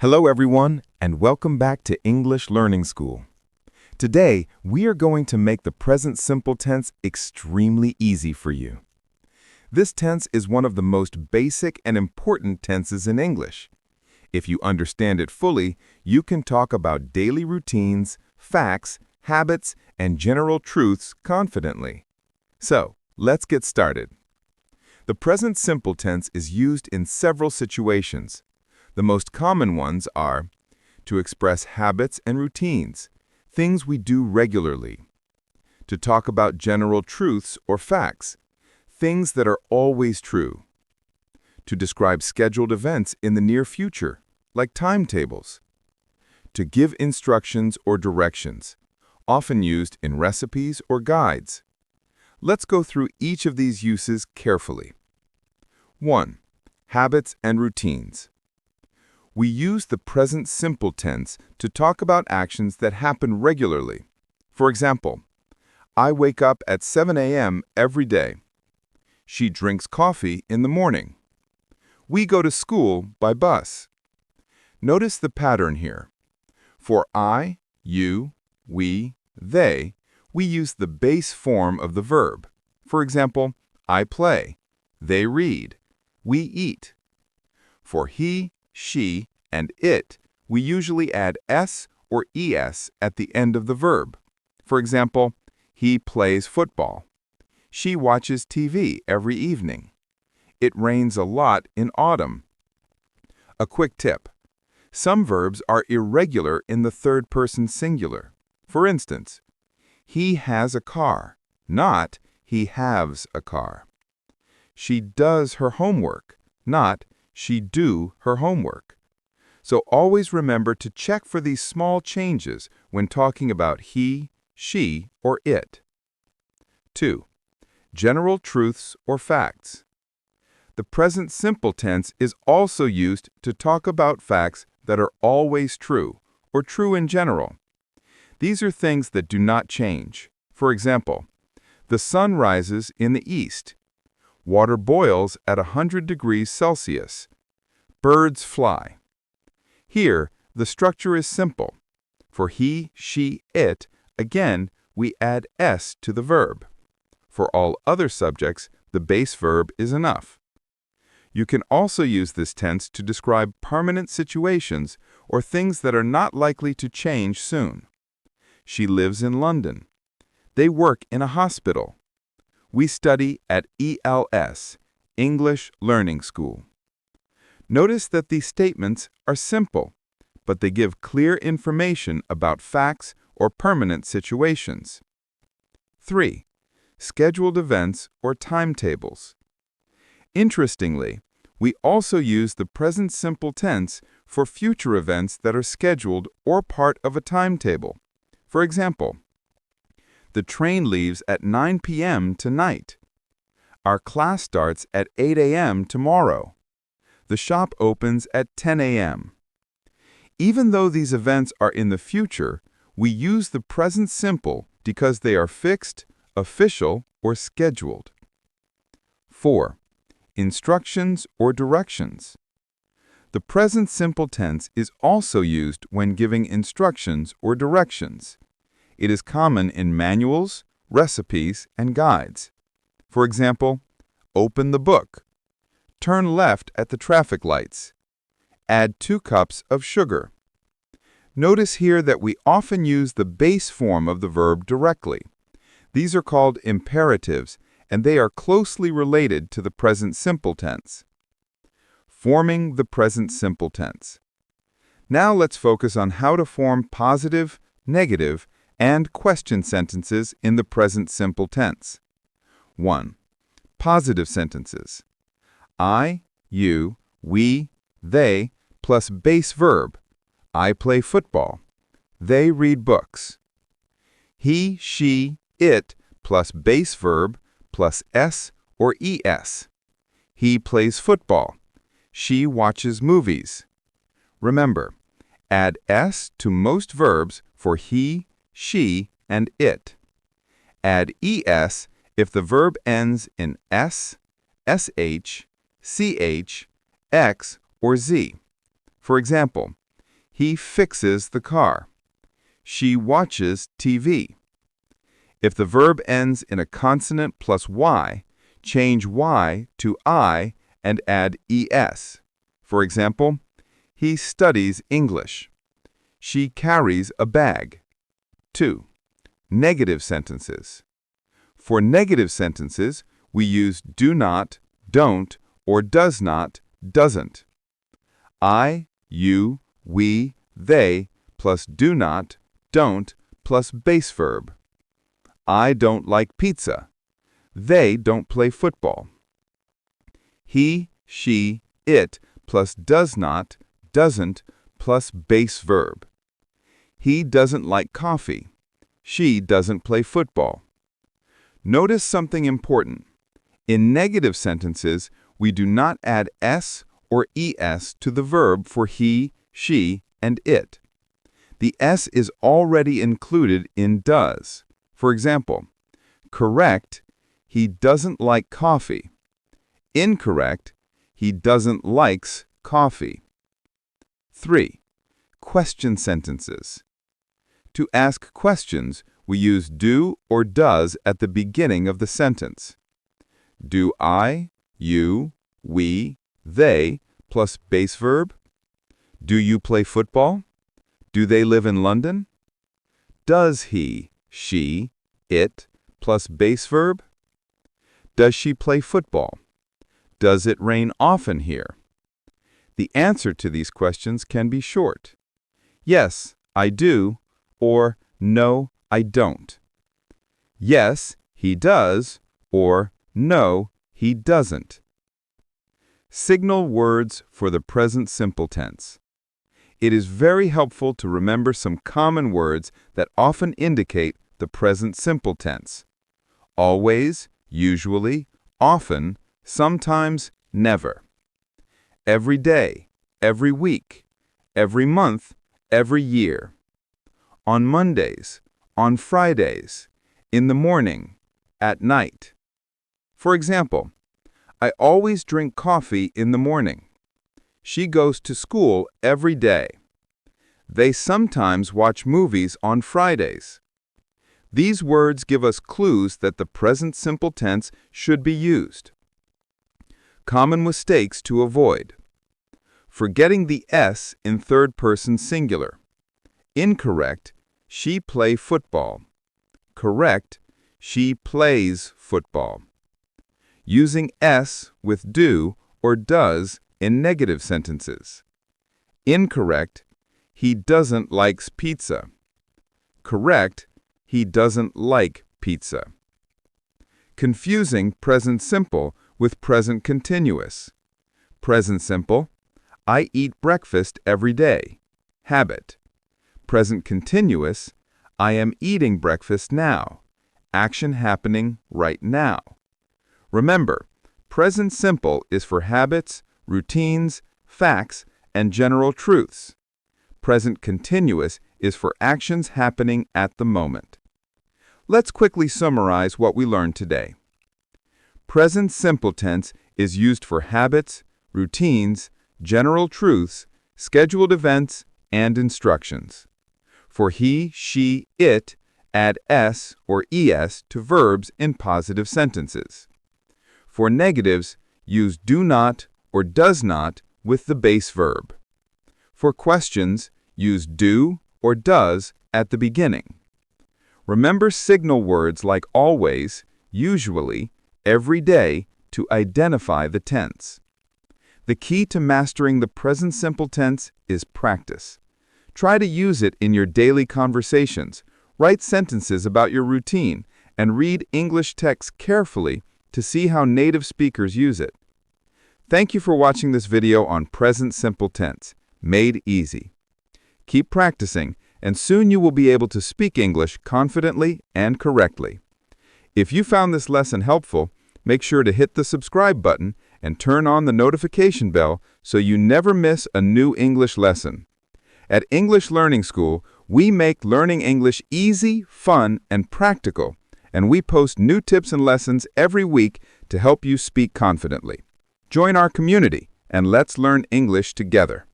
Hello everyone, and welcome back to English Learning School. Today, we are going to make the present simple tense extremely easy for you. This tense is one of the most basic and important tenses in English. If you understand it fully, you can talk about daily routines, facts, habits, and general truths confidently. So, let's get started. The present simple tense is used in several situations. The most common ones are to express habits and routines, things we do regularly; to talk about general truths or facts, things that are always true; to describe scheduled events in the near future, like timetables; to give instructions or directions, often used in recipes or guides. Let's go through each of these uses carefully. 1. Habits and routines. We use the present simple tense to talk about actions that happen regularly. For example, I wake up at 7 a.m. every day. She drinks coffee in the morning. We go to school by bus. Notice the pattern here. For I, you, we, they, we use the base form of the verb. For example, I play, they read, we eat. For he, she, and it, we usually add s or es at the end of the verb. For example, he plays football. She watches TV every evening. It rains a lot in autumn. A quick tip. Some verbs are irregular in the third person singular. For instance, he has a car, not he haves a car. She does her homework, not she do her homework. So always remember to check for these small changes when talking about he, she, or it. 2. General truths or facts. The present simple tense is also used to talk about facts that are always true, or true in general. These are things that do not change. For example, the sun rises in the east. Water boils at 100 degrees Celsius. Birds fly. Here, the structure is simple. For he, she, it, again, we add s to the verb. For all other subjects, the base verb is enough. You can also use this tense to describe permanent situations or things that are not likely to change soon. She lives in London. They work in a hospital. We study at ELS, English Learning School. Notice that these statements are simple, but they give clear information about facts or permanent situations. 3. Scheduled events or timetables. Interestingly, we also use the present simple tense for future events that are scheduled or part of a timetable. For example, the train leaves at 9 p.m. tonight. Our class starts at 8 a.m. tomorrow. The shop opens at 10 a.m. Even though these events are in the future, we use the present simple because they are fixed, official, or scheduled. 4. Instructions or directions. The present simple tense is also used when giving instructions or directions. It is common in manuals, recipes, and guides. For example, open the book. Turn left at the traffic lights. Add 2 cups of sugar. Notice here that we often use the base form of the verb directly. These are called imperatives, and they are closely related to the present simple tense. Forming the present simple tense. Now let's focus on how to form positive, negative, and question sentences in the present simple tense. 1. Positive sentences. I, you, we, they, plus base verb. I play football. They read books. He, she, it, plus base verb, plus s or es. He plays football. She watches movies. Remember, add s to most verbs for he, she, and it. Add es if the verb ends in s, sh, ch, x, or z. For example, He fixes the car. She watches TV. If the verb ends in a consonant plus y, change y to I and add es. For example, he studies English. She carries a bag. 2. Negative sentences. For negative sentences, we use do not, don't, or does not, doesn't. I, you, we, they, plus do not, don't, plus base verb. I don't like pizza. They don't play football. He, she, it, plus does not, doesn't, plus base verb. He doesn't like coffee. She doesn't play football. Notice something important. In negative sentences, we do not add s or es to the verb for he, she, and it. The s is already included in does. For example, correct, he doesn't like coffee. Incorrect, he doesn't likes coffee. 3. Question sentences. To ask questions, we use do or does at the beginning of the sentence. Do I, you, we, they, plus base verb? Do you play football? Do they live in London? Does he, she, it, plus base verb? Does she play football? Does it rain often here? The answer to these questions can be short. Yes, I do, or no, I don't. Yes, he does, or no, he doesn't. Signal words for the present simple tense. It is very helpful to remember some common words that often indicate the present simple tense. Always, usually, often, sometimes, never. Every day, every week, every month, every year. On Mondays, on Fridays, in the morning, at night. For example, I always drink coffee in the morning. She goes to school every day. They sometimes watch movies on Fridays. These words give us clues that the present simple tense should be used. Common mistakes to avoid. Forgetting the s in third person singular. Incorrect, she play football. Correct, she plays football. Using s with do or does in negative sentences. Incorrect, he doesn't likes pizza. Correct, he doesn't like pizza. Confusing present simple with present continuous. Present simple, I eat breakfast every day. Habit. Present continuous, I am eating breakfast now. Action happening right now. Remember, present simple is for habits, routines, facts, and general truths. Present continuous is for actions happening at the moment. Let's quickly summarize what we learned today. Present simple tense is used for habits, routines, general truths, scheduled events, and instructions. For he, she, it, add s or es to verbs in positive sentences. For negatives, use do not or does not with the base verb. For questions, use do or does at the beginning. Remember signal words like always, usually, every day to identify the tense. The key to mastering the present simple tense is practice. Try to use it in your daily conversations, write sentences about your routine, and read English texts carefully to see how native speakers use it. Thank you for watching this video on present simple tense, made easy. Keep practicing, and soon you will be able to speak English confidently and correctly. If you found this lesson helpful, make sure to hit the subscribe button and turn on the notification bell so you never miss a new English lesson. At English Learning School, we make learning English easy, fun, and practical, and we post new tips and lessons every week to help you speak confidently. Join our community, and let's learn English together.